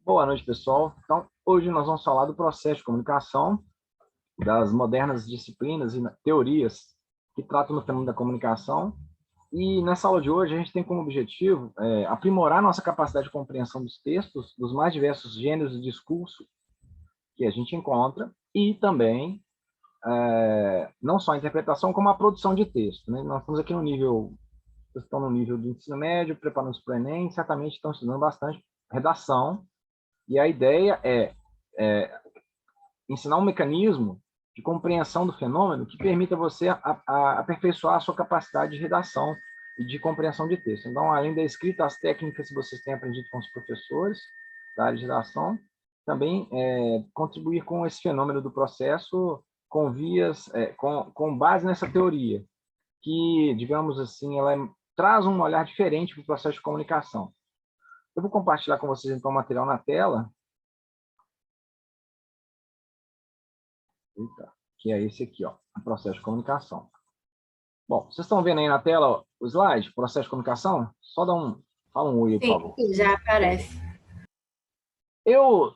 Boa noite, pessoal. Então, hoje nós vamos falar do processo de comunicação, das modernas disciplinas e teorias que tratam do fenômeno da comunicação. E nessa aula de hoje a gente tem como objetivo aprimorar nossa capacidade de compreensão dos textos, dos mais diversos gêneros de discurso que a gente encontra, e também não só a interpretação, como a produção de texto, né? Nós estamos aqui no nível, vocês estão no nível do ensino médio, preparando-se para o Enem, certamente estão estudando bastante redação, e a ideia é ensinar um mecanismo de compreensão do fenômeno que permita você aperfeiçoar a sua capacidade de redação e de compreensão de texto. Então, além da escrita, as técnicas que vocês têm aprendido com os professores da área de redação, também contribuir com esse fenômeno do processo com vias, com base nessa teoria, que, digamos assim, ela traz um olhar diferente para o processo de comunicação. Eu vou compartilhar com vocês, então, o material na tela, que é esse aqui, ó, o processo de comunicação. Bom, vocês estão vendo aí na tela ó, o slide, processo de comunicação? Só fala um oi aí, por favor. Sim, já aparece. Eu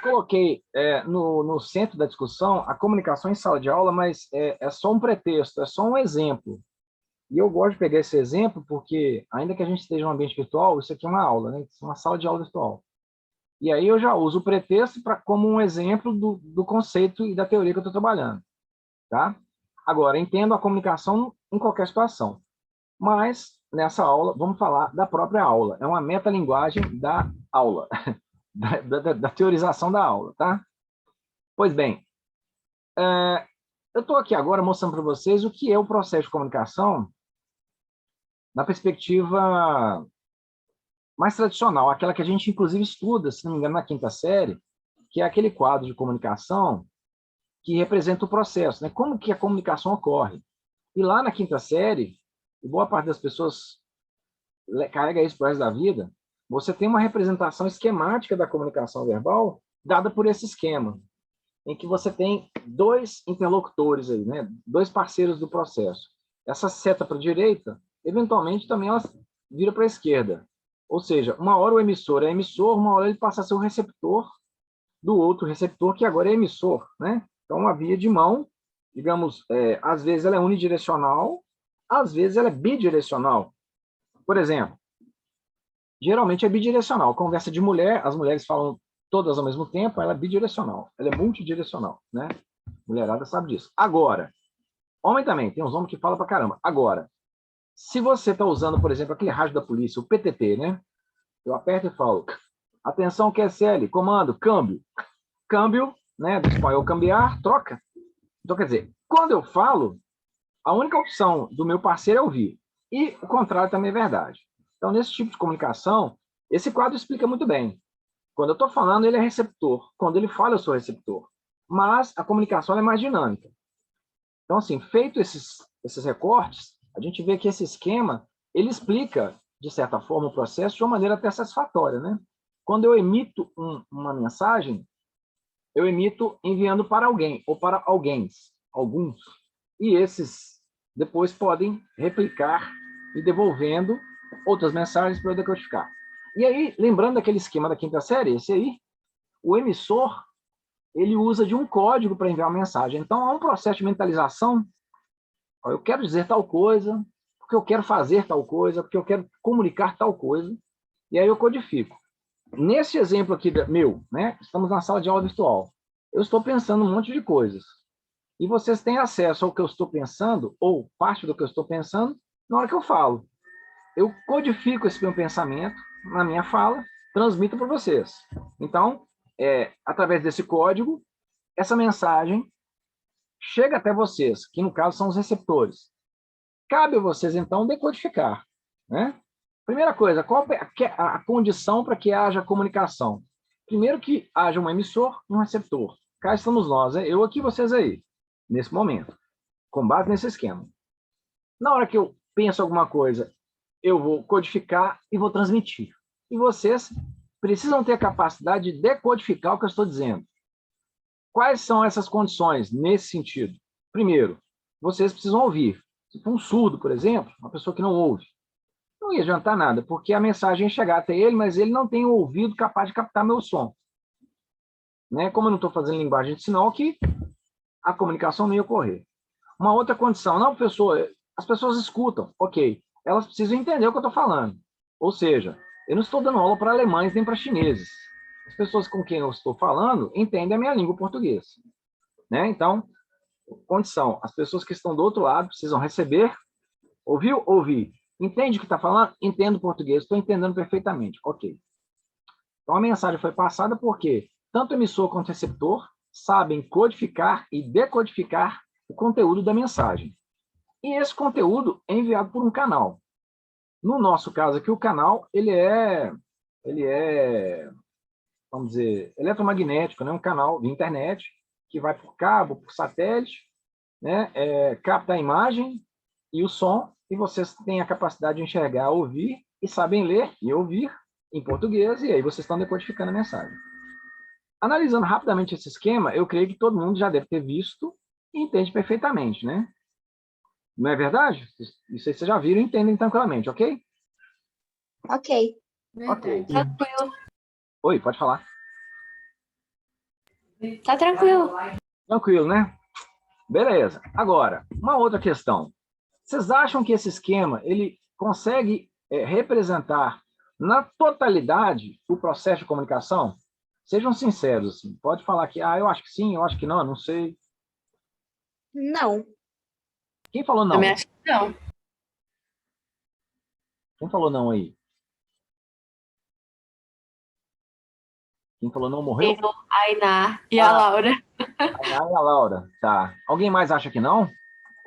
coloquei no centro da discussão a comunicação em sala de aula, mas é só um pretexto, é só um exemplo. E eu gosto de pegar esse exemplo porque, ainda que a gente esteja em um ambiente virtual, isso aqui é uma aula, né? Isso é uma sala de aula virtual. E aí eu já uso o pretexto como um exemplo do conceito e da teoria que eu estou trabalhando. Tá? Agora, entendo a comunicação em qualquer situação. Mas, nessa aula, vamos falar da própria aula. É uma metalinguagem da aula, da teorização da aula, tá? Pois bem, eu estou aqui agora mostrando para vocês o que é o processo de comunicação na perspectiva mais tradicional, aquela que a gente, inclusive, estuda, se não me engano, na quinta série, que é aquele quadro de comunicação que representa o processo, né? Como que a comunicação ocorre. E lá na quinta série, e boa parte das pessoas carrega isso para o resto da vida, você tem uma representação esquemática da comunicação verbal dada por esse esquema, em que você tem dois interlocutores aí, né? Dois parceiros do processo. Essa seta para a direita, eventualmente também ela vira para a esquerda. Ou seja, uma hora o emissor é emissor, uma hora ele passa a ser o receptor do outro receptor, que agora é emissor, né? Então, uma via de mão, digamos, às vezes ela é unidirecional, às vezes ela é bidirecional. Por exemplo, geralmente é bidirecional. Conversa de mulher, as mulheres falam todas ao mesmo tempo, ela é bidirecional, ela é multidirecional, né? Mulherada sabe disso. Agora, homem também, tem uns homens que falam pra caramba. Agora, se você está usando, por exemplo, aquele rádio da polícia, o PTT, né? Eu aperto e falo, atenção QSL, comando, câmbio. Câmbio, né, do espanhol cambiar, troca. Então, quer dizer, quando eu falo, a única opção do meu parceiro é ouvir. E o contrário também é verdade. Então, nesse tipo de comunicação, esse quadro explica muito bem. Quando eu estou falando, ele é receptor. Quando ele fala, eu sou receptor. Mas a comunicação é mais dinâmica. Então, assim, feito esses recortes, a gente vê que esse esquema, ele explica, de certa forma, o processo de uma maneira até satisfatória, né? Quando eu emito uma mensagem, eu emito enviando para alguém, ou para alguns. E esses depois podem replicar e devolvendo outras mensagens para eu decodificar. E aí, lembrando daquele esquema da quinta série, esse aí, o emissor, ele usa de um código para enviar uma mensagem. Então, há um processo de mentalização. Eu quero dizer tal coisa, porque eu quero fazer tal coisa, porque eu quero comunicar tal coisa. E aí eu codifico. Nesse exemplo aqui meu, né, estamos na sala de aula virtual. Eu estou pensando um monte de coisas. E vocês têm acesso ao que eu estou pensando, ou parte do que eu estou pensando, na hora que eu falo. Eu codifico esse meu pensamento na minha fala, transmito para vocês. Então, através desse código, essa mensagem chega até vocês, que no caso são os receptores. Cabe a vocês, então, decodificar, né? Primeira coisa, qual é a condição para que haja comunicação? Primeiro que haja um emissor e um receptor. Cá estamos nós, eu aqui, vocês aí, nesse momento, com base nesse esquema. Na hora que eu penso alguma coisa, eu vou codificar e vou transmitir. E vocês precisam ter a capacidade de decodificar o que eu estou dizendo. Quais são essas condições nesse sentido? Primeiro, vocês precisam ouvir. Se for um surdo, por exemplo, uma pessoa que não ouve, ia adiantar nada, porque a mensagem ia chegar até ele, mas ele não tem o ouvido capaz de captar meu som. Né? Como eu não estou fazendo linguagem de sinal, que a comunicação não ia ocorrer. Uma outra condição, não, professor, as pessoas escutam, ok, elas precisam entender o que eu estou falando. Ou seja, eu não estou dando aula para alemães nem para chineses. As pessoas com quem eu estou falando entendem a minha língua portuguesa. Né? Então, condição, as pessoas que estão do outro lado precisam receber, ouviu? Ouvir. Entende o que está falando? Entendo português, estou entendendo perfeitamente. Ok. Então, a mensagem foi passada porque tanto emissor quanto receptor sabem codificar e decodificar o conteúdo da mensagem. E esse conteúdo é enviado por um canal. No nosso caso aqui, o canal ele é, vamos dizer, eletromagnético, né? Um canal de internet que vai por cabo, por satélite, né? Capta a imagem e o som, e vocês têm a capacidade de enxergar, ouvir, e sabem ler e ouvir em português, e aí vocês estão decodificando a mensagem. Analisando rapidamente esse esquema, eu creio que todo mundo já deve ter visto e entende perfeitamente, né? Não é verdade? Isso aí vocês já viram e entendem tranquilamente, ok? Ok. Ok. Tranquilo. Oi, pode falar. Tá tranquilo. Tranquilo, né? Beleza. Agora, uma outra questão. Vocês acham que esse esquema ele consegue representar na totalidade o processo de comunicação? Sejam sinceros, assim. Pode falar que, eu acho que sim, eu acho que não, eu não sei. Não. Quem falou não? Também acho que não. Quem falou não aí? Quem falou não morreu? Eu, a Ainá e a Laura. A Nara e a Laura. Tá. Alguém mais acha que não?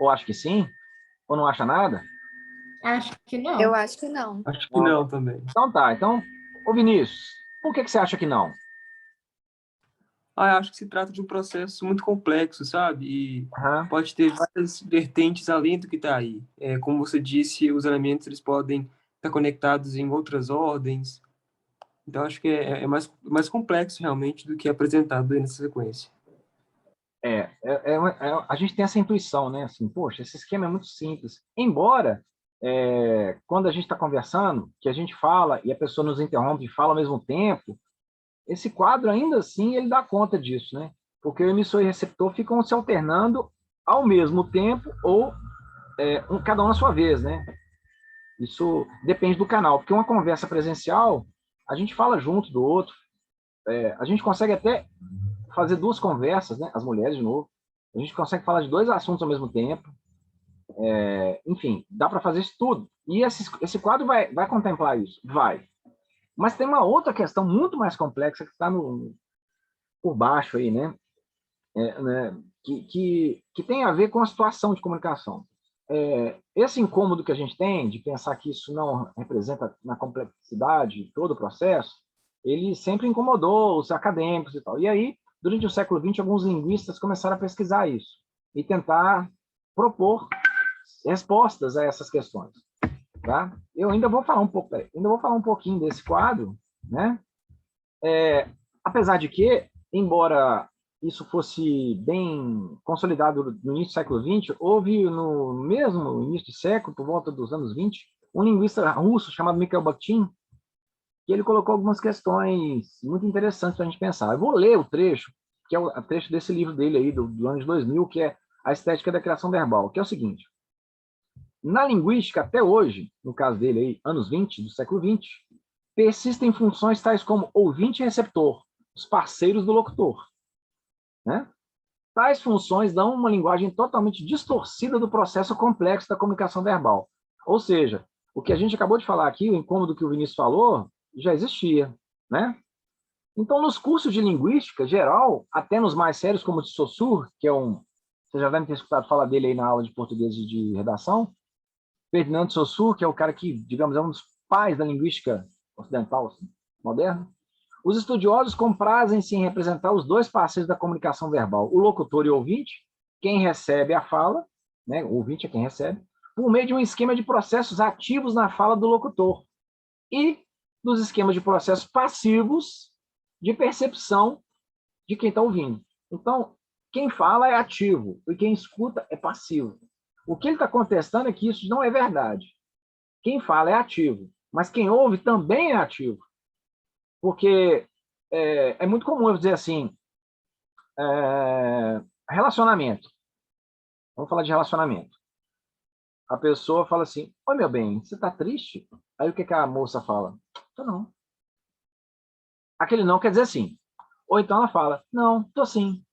Ou acha que sim? Ou não acha nada? Acho que não. Eu acho que não. Acho que não também. Então tá. Então, ô Vinícius, por que você acha que não? Eu acho que se trata de um processo muito complexo, sabe? E Aham. pode ter várias vertentes além do que está aí. Como você disse, os elementos eles podem estar conectados em outras ordens. Então, acho que é mais complexo realmente do que é apresentado aí nessa sequência. A gente tem essa intuição, né? Assim, poxa, esse esquema é muito simples. Embora, quando a gente está conversando, que a gente fala e a pessoa nos interrompe e fala ao mesmo tempo, esse quadro, ainda assim, ele dá conta disso, né? Porque o emissor e receptor ficam se alternando ao mesmo tempo ou cada um na sua vez, né? Isso depende do canal, porque uma conversa presencial, a gente fala junto do outro, a gente consegue até fazer duas conversas, né? As mulheres, de novo, a gente consegue falar de dois assuntos ao mesmo tempo, enfim, dá para fazer isso tudo. E esse quadro vai contemplar isso? Vai. Mas tem uma outra questão muito mais complexa que está por baixo aí, né? Que tem a ver com a situação de comunicação. Esse incômodo que a gente tem de pensar que isso não representa na complexidade todo o processo, ele sempre incomodou os acadêmicos e tal. E aí, durante o século XX, alguns linguistas começaram a pesquisar isso e tentar propor respostas a essas questões. Tá? Eu ainda vou falar um pouquinho desse quadro, né? Apesar de que, embora isso fosse bem consolidado no início do século XX, houve no mesmo início do século, por volta dos anos 20, um linguista russo chamado Mikhail Bakhtin, que ele colocou algumas questões muito interessantes para a gente pensar. Eu vou ler o trecho, que é o trecho desse livro dele aí, do ano de 2000, que é A Estética da Criação Verbal, que é o seguinte: na linguística, até hoje, no caso dele aí, anos 20, do século 20, persistem funções tais como ouvinte e receptor, os parceiros do locutor. Né? Tais funções dão uma linguagem totalmente distorcida do processo complexo da comunicação verbal. Ou seja, o que a gente acabou de falar aqui, o incômodo que o Vinícius falou, já existia. Né? Então, nos cursos de linguística geral, até nos mais sérios, como o de Saussure, que é você já deve ter escutado falar dele aí na aula de português e de redação, Ferdinand de Saussure, que é o cara que, digamos, é um dos pais da linguística ocidental assim, moderna. Os estudiosos comprazem-se em representar os dois parceiros da comunicação verbal, o locutor e o ouvinte, quem recebe a fala, né, o ouvinte é quem recebe, por meio de um esquema de processos ativos na fala do locutor e dos esquemas de processos passivos de percepção de quem está ouvindo. Então, quem fala é ativo e quem escuta é passivo. O que ele está contestando é que isso não é verdade. quem fala é ativo, mas quem ouve também é ativo. Porque é muito comum eu dizer assim, relacionamento. Vamos falar de relacionamento. A pessoa fala assim, oi, meu bem, você tá triste? Aí o que a moça fala? Tô não. Aquele não quer dizer sim. Ou então ela fala, não, tô sim.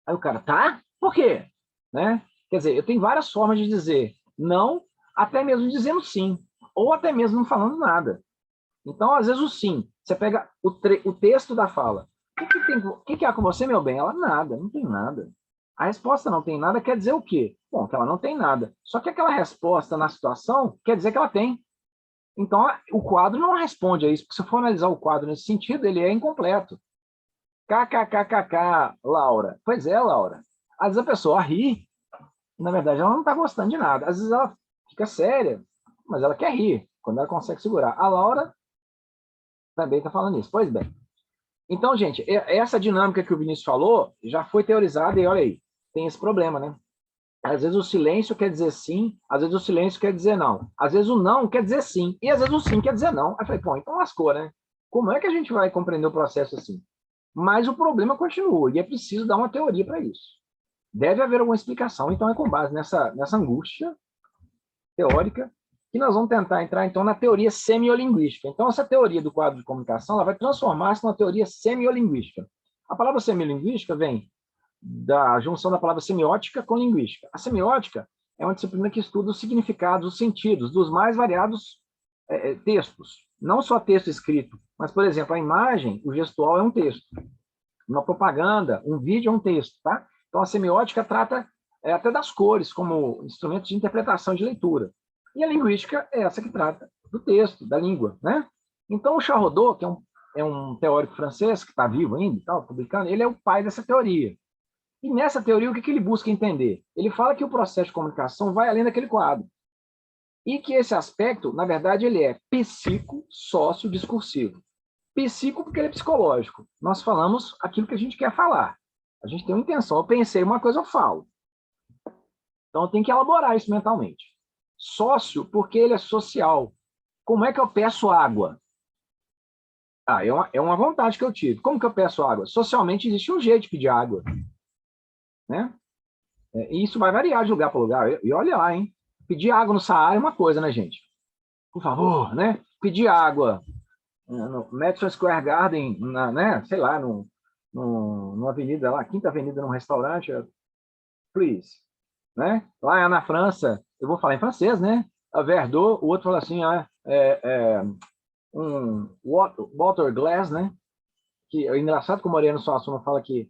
Aí o cara, tá? Por quê? Né? Quer dizer, eu tenho várias formas de dizer não, até mesmo dizendo sim, ou até mesmo não falando nada. Então, às vezes, o sim, você pega o texto da fala. O que há com você, meu bem? Ela, nada, não tem nada. A resposta não tem nada quer dizer o quê? Bom, que ela não tem nada. Só que aquela resposta na situação quer dizer que ela tem. Então, o quadro não responde a isso, porque se eu for analisar o quadro nesse sentido, ele é incompleto. KKKKK, Laura. Pois é, Laura. Às vezes a pessoa ri, na verdade ela não está gostando de nada. Às vezes ela fica séria, mas ela quer rir, quando ela consegue segurar. A Laura também está falando isso. Pois bem. Então, gente, essa dinâmica que o Vinícius falou já foi teorizada e olha aí, tem esse problema, né? Às vezes o silêncio quer dizer sim, às vezes o silêncio quer dizer não. Às vezes o não quer dizer sim, e às vezes o sim quer dizer não. Aí eu falei, pô, então lascou, né? Como é que a gente vai compreender o processo assim? Mas o problema continua, e é preciso dar uma teoria para isso. Deve haver alguma explicação, então é com base nessa angústia teórica que nós vamos tentar entrar, então, na teoria semiolinguística. Então, essa teoria do quadro de comunicação ela vai transformar-se numa teoria semiolinguística. A palavra semiolinguística vem da junção da palavra semiótica com linguística. A semiótica é uma disciplina que estuda os significados, os sentidos dos mais variados textos. Não só texto escrito, mas, por exemplo, a imagem, o gestual é um texto. Uma propaganda, um vídeo é um texto, tá? Então, a semiótica trata até das cores como instrumento de interpretação e de leitura. E a linguística é essa que trata do texto, da língua, né? Então, o Charrodot, que é um teórico francês que está vivo ainda, tal, publicando, ele é o pai dessa teoria. E nessa teoria, o que ele busca entender? Ele fala que o processo de comunicação vai além daquele quadro. E que esse aspecto, na verdade, ele é psico-sócio-discursivo. Psico porque ele é psicológico. Nós falamos aquilo que a gente quer falar. A gente tem uma intenção. Eu pensei uma coisa, eu falo. Então, eu tenho que elaborar isso mentalmente. Sócio porque ele é social. Como é que eu peço água? É uma vontade que eu tive. Como que eu peço água? Socialmente existe um jeito de pedir água. Né? E isso vai variar de lugar para lugar. E olha lá, hein? Pedir água no Saara é uma coisa, né, gente? Por favor, né? Pedir água no Madison Square Garden, né? Sei lá, numa avenida lá, Quinta Avenida, num restaurante, please. Né? Lá na França, eu vou falar em francês, né? A Verdot, o outro fala assim, um water glass, né? Que é engraçado que o Moreno Suassuna fala que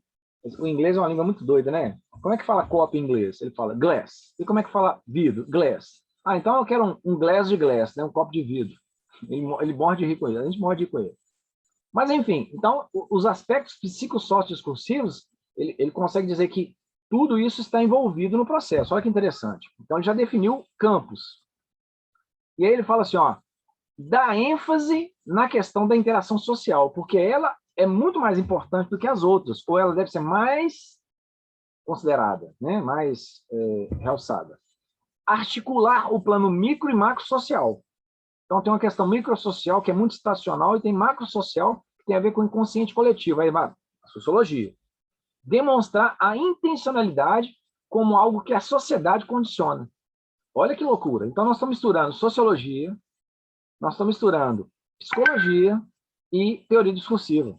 o inglês é uma língua muito doida, né? Como é que fala copo em inglês? Ele fala glass. E como é que fala vidro? Glass. Então eu quero um glass de glass, né? Um copo de vidro. Ele morre de rir com ele, a gente morre de rir com ele. Mas, enfim, então, os aspectos psicossociodiscursivos, ele consegue dizer que tudo isso está envolvido no processo. Olha que interessante. Então, ele já definiu campos. E aí ele fala assim, dá ênfase na questão da interação social, porque ela é muito mais importante do que as outras, ou ela deve ser mais considerada, né? Mais realçada. Articular o plano micro e macro social. Então, tem uma questão microsocial que é muito estacional e tem macrosocial que tem a ver com o inconsciente coletivo, aí vai a sociologia. Demonstrar a intencionalidade como algo que a sociedade condiciona. Olha que loucura. Então, nós estamos misturando sociologia, nós estamos misturando psicologia e teoria discursiva.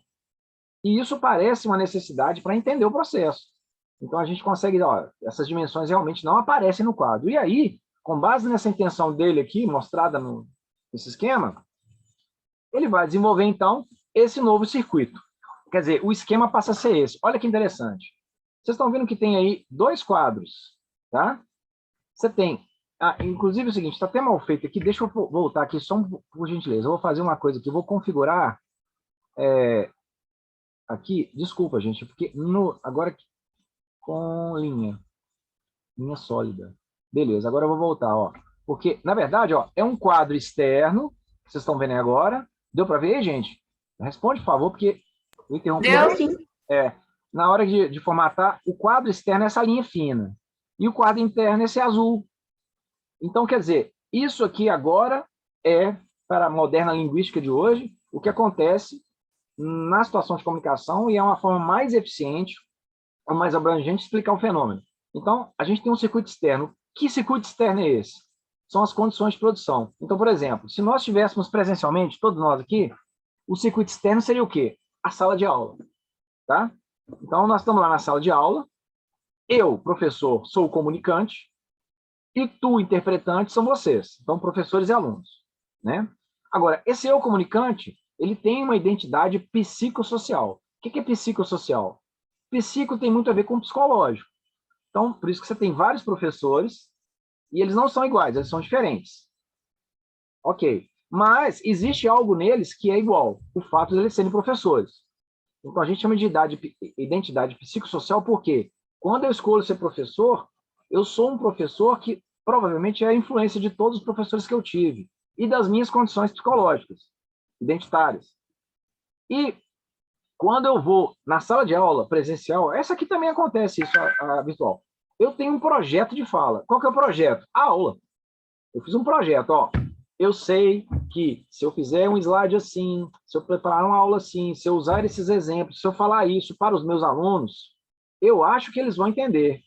E isso parece uma necessidade para entender o processo. Então, a gente consegue, essas dimensões realmente não aparecem no quadro. E aí, com base nessa intenção dele aqui, mostrada nesse esquema, ele vai desenvolver, então, esse novo circuito. Quer dizer, o esquema passa a ser esse. Olha que interessante. Vocês estão vendo que tem aí 2 quadros, tá? Você tem... inclusive é o seguinte, está até mal feito aqui, deixa eu voltar aqui só por gentileza. Eu vou fazer uma coisa aqui, eu vou configurar aqui, desculpa, gente, porque agora com linha sólida. Beleza, agora eu vou voltar, porque, na verdade, é um quadro externo, que vocês estão vendo aí agora. Deu para ver aí, gente? Responde, por favor, porque eu interrompi. Deu. Sim. Na hora de formatar, o quadro externo é essa linha fina. E o quadro interno é esse azul. Então, quer dizer, Isso aqui agora é, para a moderna linguística de hoje, o que acontece na situação de comunicação e é uma forma mais eficiente, mais abrangente de explicar o fenômeno. Então, a gente tem um circuito externo. Que circuito externo é esse? São as condições de produção. Então, por exemplo, se nós estivéssemos presencialmente, todos nós aqui, o circuito externo seria o quê? A sala de aula. Tá? Então, nós estamos lá na sala de aula, eu, professor, sou o comunicante, e tu, interpretante, são vocês. Então, professores e alunos. Né? Agora, esse eu, comunicante, ele tem uma identidade psicossocial. O que é psicossocial? Psico tem muito a ver com psicológico. Então, por isso que você tem vários professores, e eles não são iguais, eles são diferentes. Ok. Mas existe algo neles que é igual, o fato de eles serem professores. Então, a gente chama de identidade psicossocial porque quando eu escolho ser professor, eu sou um professor que provavelmente é a influência de todos os professores que eu tive e das minhas condições psicológicas, identitárias. E quando eu vou na sala de aula presencial, essa aqui também acontece, isso a virtual. Eu tenho um projeto de fala. Qual que é o projeto? A aula. Eu fiz um projeto, ó. Eu sei que se eu fizer um slide assim, se eu preparar uma aula assim, se eu usar esses exemplos, se eu falar isso para os meus alunos, eu acho que eles vão entender.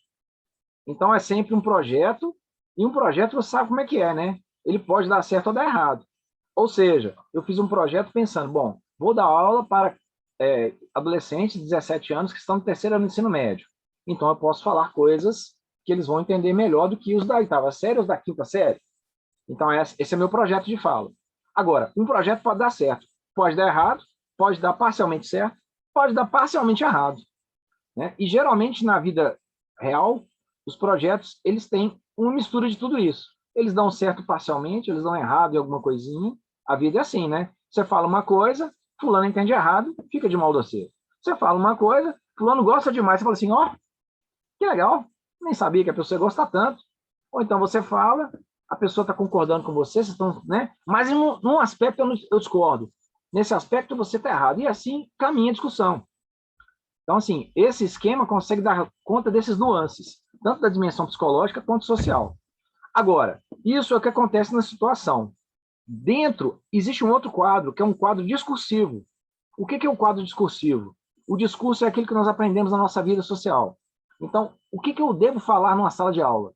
Então, é sempre um projeto, e um projeto você sabe como é que é, né? Ele pode dar certo ou dar errado. Ou seja, eu fiz um projeto pensando, bom, vou dar aula para adolescentes de 17 anos que estão no terceiro ano do ensino médio. Então, eu posso falar coisas que eles vão entender melhor do que os da oitava série ou os da quinta série. Então, esse é meu projeto de fala. Agora, um projeto pode dar certo, pode dar errado, pode dar parcialmente certo, pode dar parcialmente errado. Né? E, geralmente, na vida real, os projetos eles têm uma mistura de tudo isso. Eles dão certo parcialmente, eles dão errado em alguma coisinha. A vida é assim, né? Você fala uma coisa, fulano entende errado, fica de mal você. Você fala uma coisa, fulano gosta demais, você fala assim, ó, que legal, nem sabia que a pessoa gosta tanto. Ou então você fala, a pessoa está concordando com você, vocês estão, né? Mas num aspecto eu discordo. Nesse aspecto você está errado. E assim caminha a discussão. Então, assim, esse esquema consegue dar conta desses nuances, tanto da dimensão psicológica quanto social. Agora, isso é o que acontece na situação. Dentro, existe um outro quadro, que é um quadro discursivo. O que é o quadro discursivo? O discurso é aquilo que nós aprendemos na nossa vida social. Então, o que eu devo falar numa sala de aula?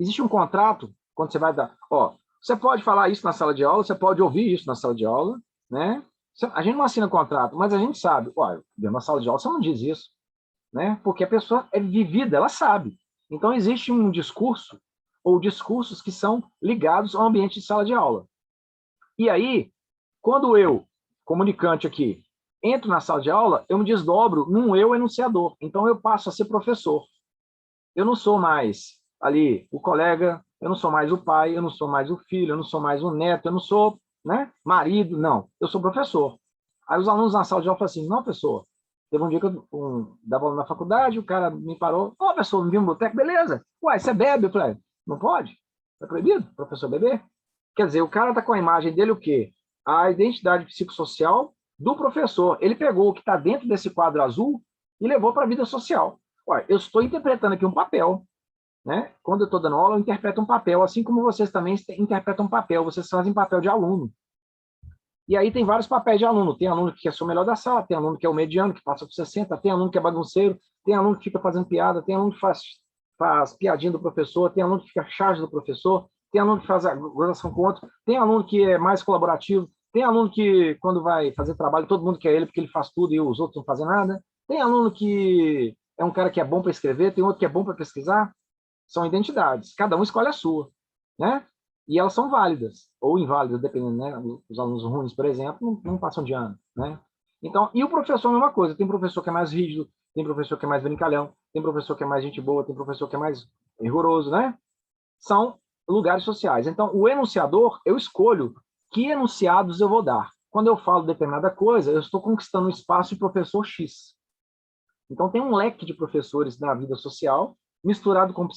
Existe um contrato, quando você vai dar... Ó, você pode falar isso na sala de aula, você pode ouvir isso na sala de aula, né? A gente não assina contrato, mas a gente sabe. Ó, dentro da sala de aula você não diz isso, né? Porque a pessoa é vivida, ela sabe. Então, existe um discurso, ou discursos que são ligados ao ambiente de sala de aula. E aí, quando eu, comunicante aqui, entro na sala de aula, eu me desdobro num eu enunciador. Então, eu passo a ser professor. Eu não sou mais ali o colega, eu não sou mais o pai, eu não sou mais o filho, eu não sou mais o neto, eu não sou, né, marido, não. Eu sou professor. Aí os alunos na sala de aula falam assim, não, professor, teve um dia que eu dava aula na faculdade, o cara me parou, ô, professor, me viu no boteco, beleza? Uai, você bebe? Eu falei, não pode? É proibido, professor, beber? Quer dizer, o cara está com a imagem dele o quê? A identidade psicossocial do professor. Ele pegou o que está dentro desse quadro azul e levou para a vida social. Ué, eu estou interpretando aqui um papel. Né? Quando eu estou dando aula, eu interpreto um papel, assim como vocês também interpretam um papel, vocês fazem papel de aluno. E aí tem vários papéis de aluno. Tem aluno que quer ser o melhor da sala, tem aluno que é o mediano, que passa por 60, tem aluno que é bagunceiro, tem aluno que fica fazendo piada, tem aluno que faz piadinha do professor, tem aluno que fica charge do professor, tem aluno que faz a gozação com o outro, tem aluno que é mais colaborativo, tem aluno que, quando vai fazer trabalho, todo mundo quer ele porque ele faz tudo e os outros não fazem nada, tem aluno que é um cara que é bom para escrever, tem outro que é bom para pesquisar. São identidades, cada um escolhe a sua, né? E elas são válidas, ou inválidas, dependendo, né? Os alunos ruins, por exemplo, não passam de ano, né? Então, e o professor é a mesma coisa, tem professor que é mais rígido, tem professor que é mais brincalhão, tem professor que é mais gente boa, tem professor que é mais rigoroso, né? São lugares sociais. Então, o enunciador, eu escolho que enunciados eu vou dar. Quando eu falo determinada coisa, eu estou conquistando um espaço de professor X. Então, tem um leque de professores na vida social, misturado com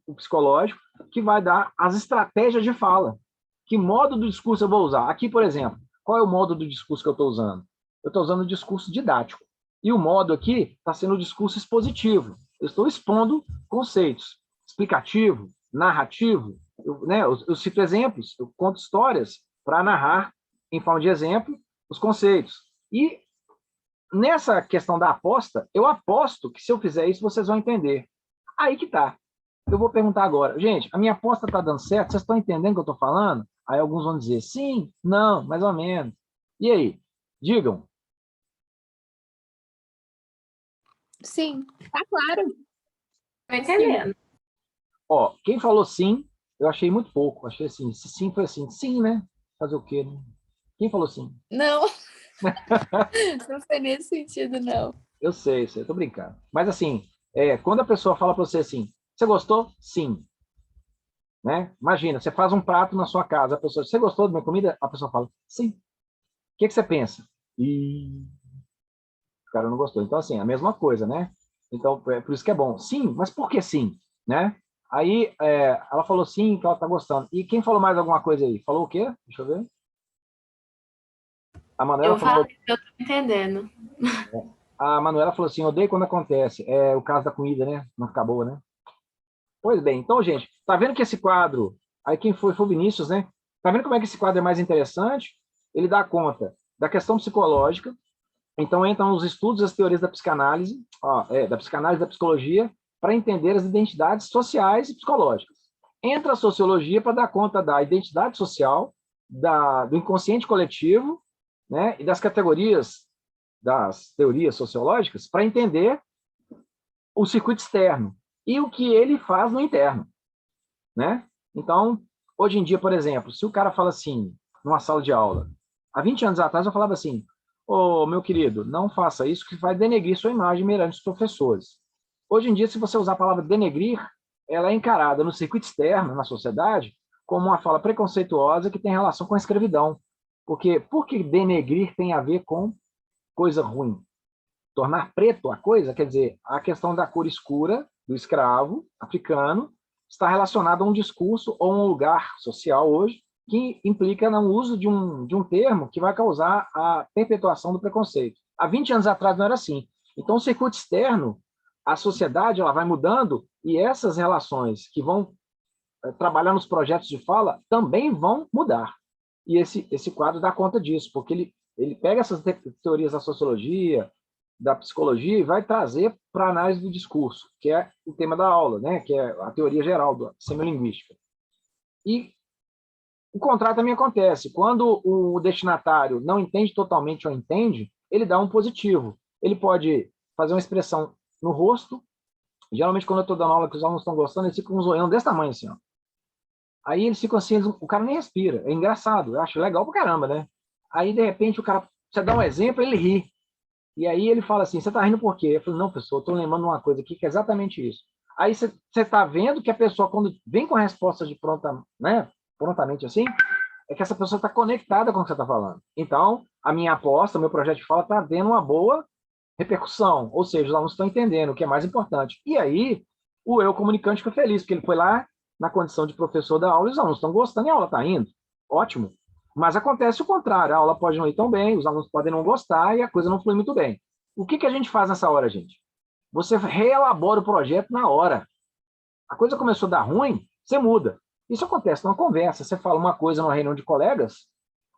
o psicológico, que vai dar as estratégias de fala. Que modo do discurso eu vou usar? Aqui, por exemplo, qual é o modo do discurso que eu estou usando? Eu estou usando o discurso didático. E o modo aqui está sendo o discurso expositivo. Eu estou expondo conceitos. Explicativo, narrativo, eu cito exemplos, eu conto histórias para narrar, em forma de exemplo, os conceitos. E nessa questão da aposta, eu aposto que se eu fizer isso, vocês vão entender. Aí que tá. Eu vou perguntar agora, gente, a minha aposta está dando certo? Vocês estão entendendo o que eu estou falando? Aí alguns vão dizer sim, não, mais ou menos. E aí? Digam. Sim, tá claro. Tô entendendo. Ó, quem falou sim, eu achei muito pouco. Achei assim, se sim foi assim, sim, né? Fazer o quê, né? Quem falou sim? Não, não foi nesse sentido, não. Eu sei, tô brincando. Mas assim, quando a pessoa fala para você assim, você gostou? Sim. Né? Imagina, você faz um prato na sua casa, a pessoa, você gostou da minha comida? A pessoa fala, sim. O que você pensa? E o cara não gostou. Então, assim, a mesma coisa, né? Então, é por isso que é bom. Sim, mas por que sim? Né? Aí, ela falou sim, que ela tá gostando. E quem falou mais alguma coisa aí? Falou o quê? Deixa eu ver. A Manuela Eu falou, falei que eu tô entendendo. assim, odeio quando acontece. É o caso da comida, né? Não ficar boa, né? Pois bem, então, gente, tá vendo que esse quadro, aí quem foi o Vinícius, né? Tá vendo como é que esse quadro é mais interessante? Ele dá conta da questão psicológica, então entram os estudos, as teorias da psicanálise, da psicanálise e da psicologia, para entender as identidades sociais e psicológicas. Entra a sociologia para dar conta da identidade social, do inconsciente coletivo, né, e das categorias das teorias sociológicas, para entender o circuito externo e o que ele faz no interno, né? Então, hoje em dia, por exemplo, se o cara fala assim, numa sala de aula, há 20 anos atrás eu falava assim, ô, meu querido, não faça isso que vai denegrir sua imagem perante os professores. Hoje em dia, se você usar a palavra denegrir, ela é encarada no circuito externo, na sociedade, como uma fala preconceituosa que tem relação com a escravidão. Porque por que denegrir tem a ver com coisa ruim? Tornar preto a coisa, quer dizer, a questão da cor escura do escravo africano está relacionada a um discurso ou um lugar social hoje que implica no uso de um termo que vai causar a perpetuação do preconceito. Há 20 anos atrás não era assim. Então, o circuito externo, a sociedade ela vai mudando e essas relações que vão trabalhar nos projetos de fala também vão mudar. E esse quadro dá conta disso, porque ele pega essas teorias da sociologia, da psicologia e vai trazer para a análise do discurso, que é o tema da aula, né? Que é a teoria geral da semiolinguística. E o contrário também acontece. Quando o destinatário não entende totalmente ou entende, ele dá um positivo. Ele pode fazer uma expressão no rosto. Geralmente, quando eu estou dando aula que os alunos estão gostando, eles ficam com um zoião desse tamanho assim, ó. Aí eles ficam assim, o cara nem respira. É engraçado, eu acho legal pra caramba, né? Aí, de repente, o cara, você dá um exemplo, ele ri. E aí ele fala assim, você está rindo por quê? Eu falo, não, pessoal, estou lembrando uma coisa aqui que é exatamente isso. Aí você está vendo que a pessoa, quando vem com a resposta de pronta, né, prontamente assim, é que essa pessoa está conectada com o que você está falando. Então, a minha aposta, o meu projeto de fala está tendo uma boa repercussão, ou seja, os alunos estão entendendo o que é mais importante. E aí, o eu comunicante fica feliz, porque ele foi lá na condição de professor da aula e os alunos estão gostando e a aula está indo. Ótimo. Mas acontece o contrário, a aula pode não ir tão bem, os alunos podem não gostar e a coisa não flui muito bem. O que a gente faz nessa hora, gente? Você reelabora o projeto na hora. A coisa começou a dar ruim, você muda. Isso acontece numa conversa, você fala uma coisa numa reunião de colegas,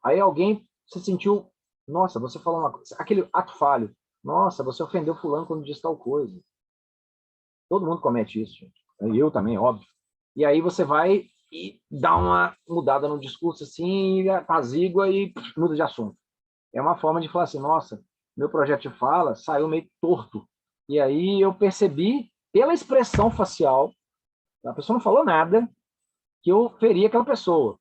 aí alguém se sentiu, nossa, você falou uma coisa, aquele ato falho, nossa, você ofendeu fulano quando disse tal coisa. Todo mundo comete isso, gente. Eu também, óbvio. E aí você vai e dá uma mudada no discurso assim, apazigua e muda de assunto. É uma forma de falar assim, nossa, meu projeto de fala saiu meio torto. E aí eu percebi, pela expressão facial, a pessoa não falou nada, que eu feri aquela pessoa.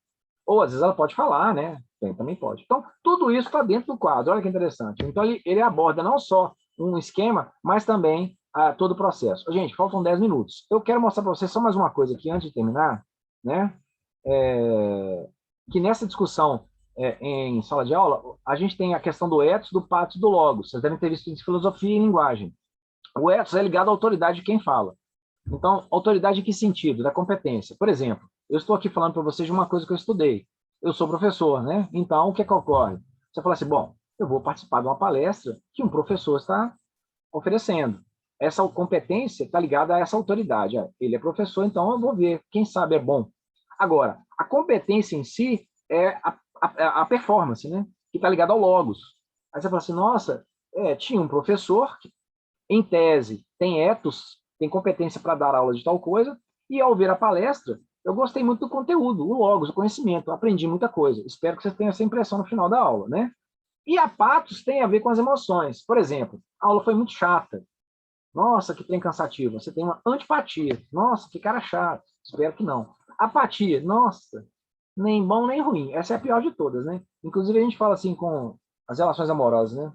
Ou às vezes ela pode falar, né? Também pode. Então, tudo isso está dentro do quadro, olha que interessante. Então, ele aborda não só um esquema, mas também todo o processo. Gente, faltam 10 minutos. Eu quero mostrar para vocês só mais uma coisa aqui, antes de terminar, né? Que nessa discussão em sala de aula, a gente tem a questão do ethos, do patos e do logos. Vocês devem ter visto isso em filosofia e linguagem. O ethos é ligado à autoridade de quem fala. Então, autoridade em que sentido? Da competência. Por exemplo, eu estou aqui falando para vocês de uma coisa que eu estudei. Eu sou professor, né? Então, o que é que ocorre? Você fala assim, bom, eu vou participar de uma palestra que um professor está oferecendo. Essa competência está ligada a essa autoridade. Ele é professor, então eu vou ver. Quem sabe é bom. Agora, a competência em si é a performance, né? Que está ligada ao logos. Aí você fala assim, nossa, tinha um professor que, em tese, tem ethos, tem competência para dar aula de tal coisa, e ao ver a palestra, eu gostei muito do conteúdo, o logos, o conhecimento, aprendi muita coisa. Espero que você tenha essa impressão no final da aula, né? E a patos tem a ver com as emoções. Por exemplo, a aula foi muito chata. Nossa, que trem cansativo. Você tem uma antipatia. Nossa, que cara chato. Espero que não. Apatia. Nossa, nem bom nem ruim. Essa é a pior de todas, né? Inclusive, a gente fala assim com as relações amorosas, né?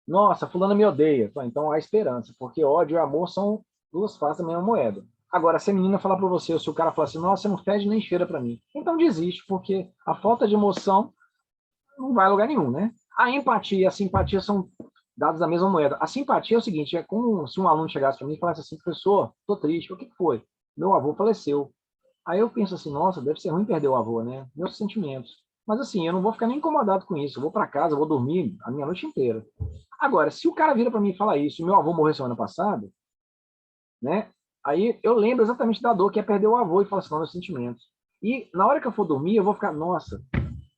Nossa, fulano me odeia. Então há esperança, porque ódio e amor são duas faces da mesma moeda. Agora, se a menina falar para você, ou se o cara falar assim, nossa, você não fede nem cheira para mim, então desiste, porque a falta de emoção não vai a lugar nenhum, né? A empatia e a simpatia são dados da mesma moeda. A simpatia é o seguinte, é como se um aluno chegasse para mim e falasse assim, professor, tô triste, o que foi? Meu avô faleceu. Aí eu penso assim, nossa, deve ser ruim perder o avô, né? Meus sentimentos. Mas assim, eu não vou ficar nem incomodado com isso. Eu vou para casa, eu vou dormir a minha noite inteira. Agora, se o cara vira para mim e fala isso, meu avô morreu semana passada, né? Aí eu lembro exatamente da dor que é perder o avô e falo assim, não, meus sentimentos. E na hora que eu for dormir, eu vou ficar, nossa,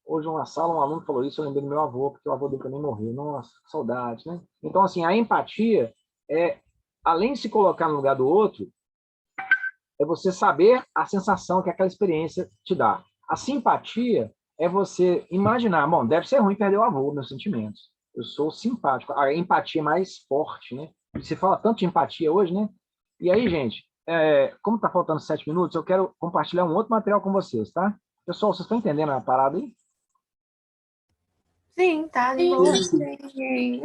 hoje uma sala, um aluno falou isso, eu lembrei do meu avô, porque o avô dele também morreu. Nossa, que saudade, né? Então, assim, a empatia é, além de se colocar no lugar do outro, é você saber a sensação que aquela experiência te dá. A simpatia é você imaginar, bom, deve ser ruim perder o avô, meus sentimentos. Eu sou simpático. A empatia é mais forte, né? Se fala tanto de empatia hoje, né? E aí, gente, como está faltando 7 minutos, eu quero compartilhar um outro material com vocês, tá? Pessoal, vocês estão entendendo a parada aí? Sim, tá de boa. Sim.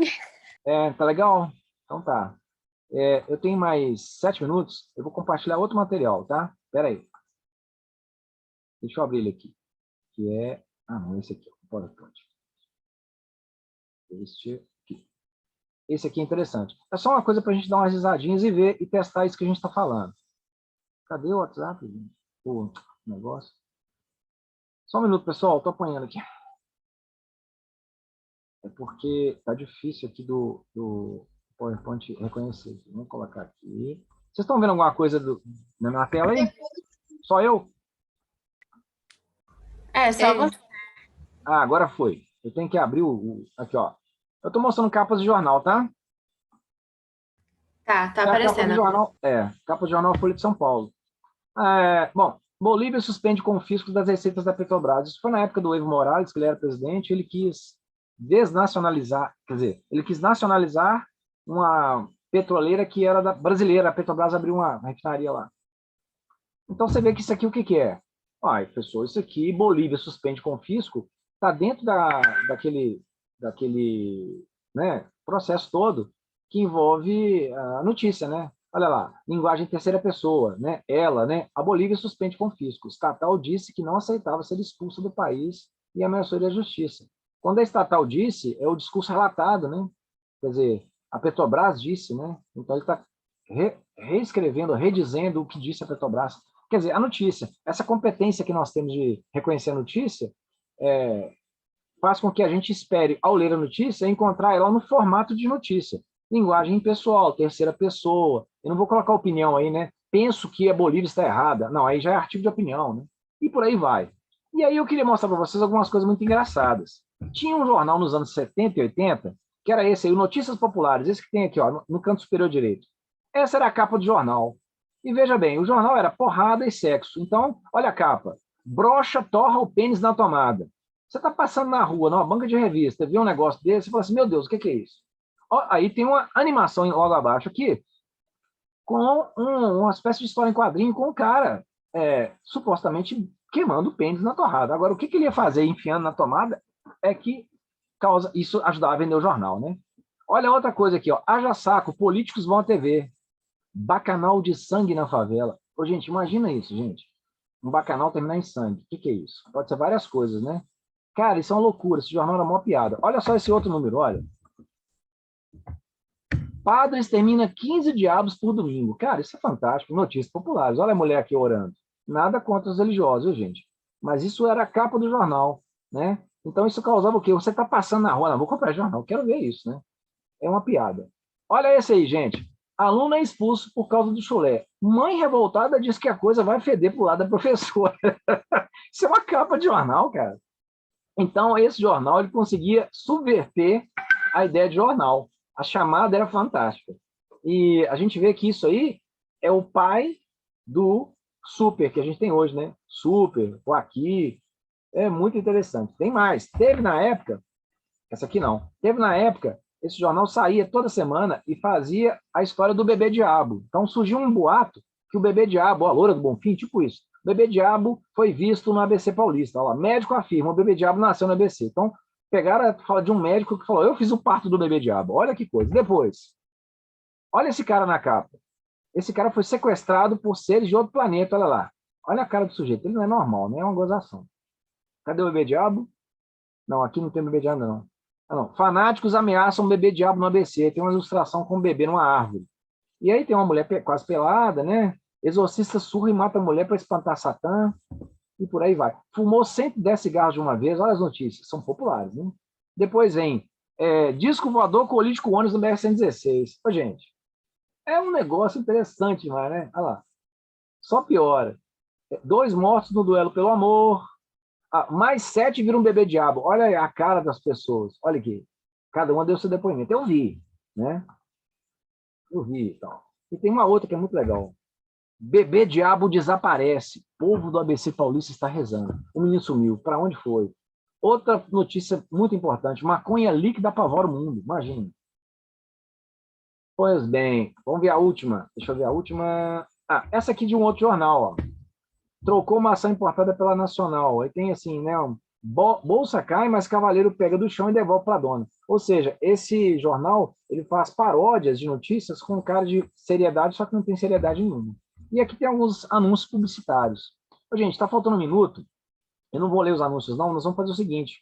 Tá legal? Então tá. Eu tenho mais 7 minutos, eu vou compartilhar outro material, tá? Espera aí. Deixa eu abrir ele aqui. Que é... Ah, não, esse aqui. PowerPoint. Esse aqui é interessante. É só uma coisa para a gente dar umas risadinhas e ver e testar isso que a gente está falando. Cadê o WhatsApp? O negócio. Só um minuto, pessoal. Estou apanhando aqui. É porque tá difícil aqui do PowerPoint reconhecer. Vamos colocar aqui. Vocês estão vendo alguma coisa na minha tela aí? Só eu? Só você. Ah, agora foi. Eu tenho que abrir aqui, ó. Eu estou mostrando capas de jornal, tá? Tá Capa de aparecendo. jornal, capa de jornal Folha de São Paulo. Bom, Bolívia suspende confisco das receitas da Petrobras. Isso foi na época do Evo Morales, que ele era presidente, ele quis desnacionalizar, quer dizer, ele quis nacionalizar uma petroleira que era brasileira, a Petrobras abriu uma refinaria lá. Então você vê que isso aqui o que é? Ai, pessoal, isso aqui, Bolívia suspende confisco, está dentro daquele né, processo todo que envolve a notícia, né? Olha lá, linguagem terceira pessoa, né? Ela, né? A Bolívia suspende confisco. Estatal disse que não aceitava ser expulsa do país e ameaçou a justiça. Quando a estatal disse, é o discurso relatado, né? Quer dizer, a Petrobras disse, né? Então ele está reescrevendo, redizendo o que disse a Petrobras. Quer dizer, a notícia, essa competência que nós temos de reconhecer a notícia, faz com que a gente espere, ao ler a notícia, encontrar ela no formato de notícia. Linguagem impessoal, terceira pessoa. Eu não vou colocar opinião aí, né? Penso que a Bolívia está errada. Não, aí já é artigo de opinião, né? E por aí vai. E aí eu queria mostrar para vocês algumas coisas muito engraçadas. Tinha um jornal nos anos 70 e 80, que era esse aí, o Notícias Populares, esse que tem aqui, ó, no canto superior direito. Essa era a capa do jornal. E veja bem, o jornal era porrada e sexo. Então, olha a capa. Brocha torra o pênis na tomada. Você está passando na rua, numa banca de revista, vê um negócio desse, você fala assim, meu Deus, o que é isso? Ó, aí tem uma animação logo abaixo aqui, com uma espécie de história em quadrinho com o cara supostamente queimando o pênis na torrada. Agora, o que ele ia fazer enfiando na tomada é que isso ajudava a vender o jornal, né? Olha outra coisa aqui, ó. Haja saco, políticos vão à TV. Bacanal de sangue na favela. Ô, gente, imagina isso, gente. Um bacanal terminar em sangue. O que é isso? Pode ser várias coisas, né? Cara, isso é uma loucura. Esse jornal era uma piada. Olha só esse outro número, olha. Padre extermina 15 diabos por domingo. Cara, isso é fantástico. Notícias populares. Olha a mulher aqui orando. Nada contra os religiosos, viu, gente? Mas isso era a capa do jornal, né? Então isso causava o quê? Você está passando na rua, não, vou comprar jornal, quero ver isso, né? É uma piada. Olha esse aí, gente. Aluno é expulso por causa do chulé. Mãe revoltada diz que a coisa vai feder pro lado da professora. Isso é uma capa de jornal, cara. Então, esse jornal ele conseguia subverter a ideia de jornal. A chamada era fantástica. E a gente vê que isso aí é o pai do Super, que a gente tem hoje, né? Super, o Aqui. É muito interessante. Tem mais. Teve na época, essa aqui não, teve na época, esse jornal saía toda semana e fazia a história do bebê diabo. Então surgiu um boato que o bebê diabo, a loura do Bonfim, tipo isso, o bebê diabo foi visto no ABC Paulista. Olha lá, médico afirma, o bebê diabo nasceu no ABC. Então pegaram, fala de um médico que falou, eu fiz o parto do bebê diabo. Olha que coisa. Depois, olha esse cara na capa. Esse cara foi sequestrado por seres de outro planeta, olha lá. Olha a cara do sujeito, ele não é normal, não é uma gozação. Cadê o bebê diabo? Não, aqui não tem bebê diabo, não. Ah, não. Fanáticos ameaçam bebê diabo no ABC. Tem uma ilustração com um bebê numa árvore. E aí tem uma mulher quase pelada, né? Exorcista surra e mata a mulher para espantar Satã. E por aí vai. Fumou 110 cigarros de uma vez. Olha as notícias, são populares, né? Depois vem disco voador colide com ônibus no BR-116. Ô, gente, é um negócio interessante, né? Olha lá. Só piora. 2 mortos no duelo pelo amor. Mais 7 viram um bebê diabo. Olha a cara das pessoas. Olha aqui. Cada uma deu seu depoimento. Eu vi, né? Eu vi e tal. E tem uma outra que é muito legal. Bebê diabo desaparece. Povo do ABC Paulista está rezando. O menino sumiu. Para onde foi? Outra notícia muito importante. Maconha líquida apavora o mundo. Imagina. Pois bem. Vamos ver a última. Deixa eu ver a última. Essa aqui de um outro jornal, ó. Trocou maçã importada pela Nacional. Aí tem assim, né? Bolsa cai, mas cavaleiro pega do chão e devolve para a dona. Ou seja, esse jornal ele faz paródias de notícias com cara de seriedade, só que não tem seriedade nenhuma. E aqui tem alguns anúncios publicitários. Ô, gente, está faltando um minuto. Eu não vou ler os anúncios, não. Nós vamos fazer o seguinte.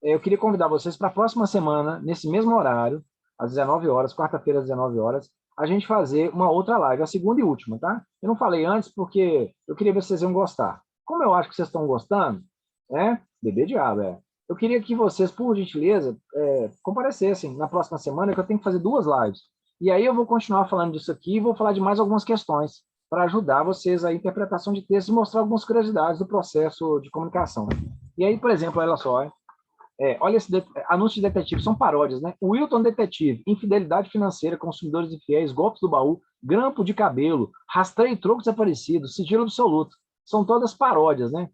Eu queria convidar vocês para a próxima semana, nesse mesmo horário, às 19 horas, quarta-feira às 19 horas, a gente fazer uma outra live, a segunda e última, tá? Eu não falei antes porque eu queria ver se vocês iam gostar. Como eu acho que vocês estão gostando, bebê diabo, eu queria que vocês, por gentileza, comparecessem na próxima semana, que eu tenho que fazer 2 lives. E aí eu vou continuar falando disso aqui e vou falar de mais algumas questões para ajudar vocês a interpretação de textos e mostrar algumas curiosidades do processo de comunicação. E aí, por exemplo, olha só, olha esse anúncio de detetive, são paródias, né? Wilton Detetive, infidelidade financeira, consumidores infiéis, golpes do baú, grampo de cabelo, rastreio e troco desaparecido, sigilo absoluto. São todas paródias, né?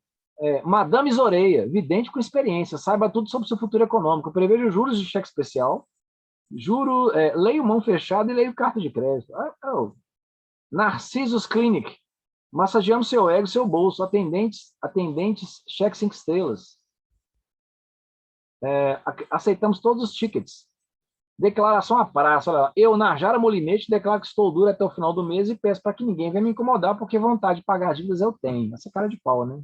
Madame Zoreia, vidente com experiência, saiba tudo sobre seu futuro econômico, preveja juros de cheque especial, leio mão fechada e leio carta de crédito. Narcisos Clinic, massageando seu ego e seu bolso, atendentes, cheque 5 estrelas. Aceitamos todos os tickets. Declaração à praça. Olha lá, eu, Narjara Molinete, declaro que estou duro até o final do mês e peço para que ninguém venha me incomodar, porque vontade de pagar dívidas eu tenho. Essa cara de pau, né?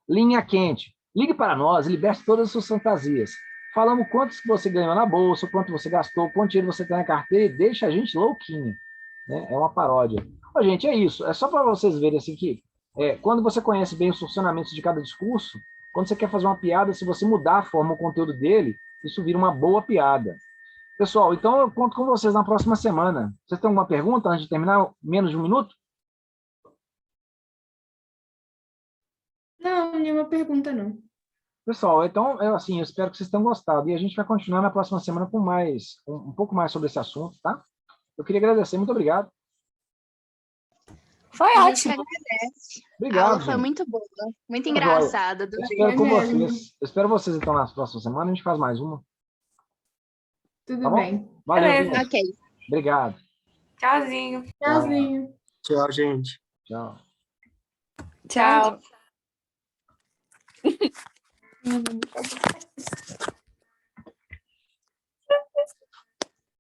Linha quente. Ligue para nós e liberte todas as suas fantasias. Falamos quantos que você ganhou na bolsa, quanto você gastou, quanto dinheiro você tem na carteira e deixa a gente louquinha. Né? É uma paródia. Ô, gente, é isso. É só para vocês verem assim que quando você conhece bem os funcionamentos de cada discurso, quando você quer fazer uma piada, se você mudar a forma, o conteúdo dele, isso vira uma boa piada. Pessoal, então eu conto com vocês na próxima semana. Vocês têm alguma pergunta antes de terminar? Menos de 1 minuto? Não, nenhuma pergunta, não. Pessoal, então, eu espero que vocês tenham gostado. E a gente vai continuar na próxima semana com um pouco mais sobre esse assunto, tá? Eu queria agradecer. Muito obrigado. Foi A ótimo. gente agradece. A Obrigado, aula foi gente. muito boa, muito Tá engraçada. Eu Adorei. espero com mesmo. vocês. Eu espero vocês, então, na próxima semana. A gente faz mais uma. Tudo Tá bom? bem. Valeu, Beleza. gente. Ok. Obrigado. Tchauzinho. Tchauzinho. Tchau, gente. Tchau. Tchau.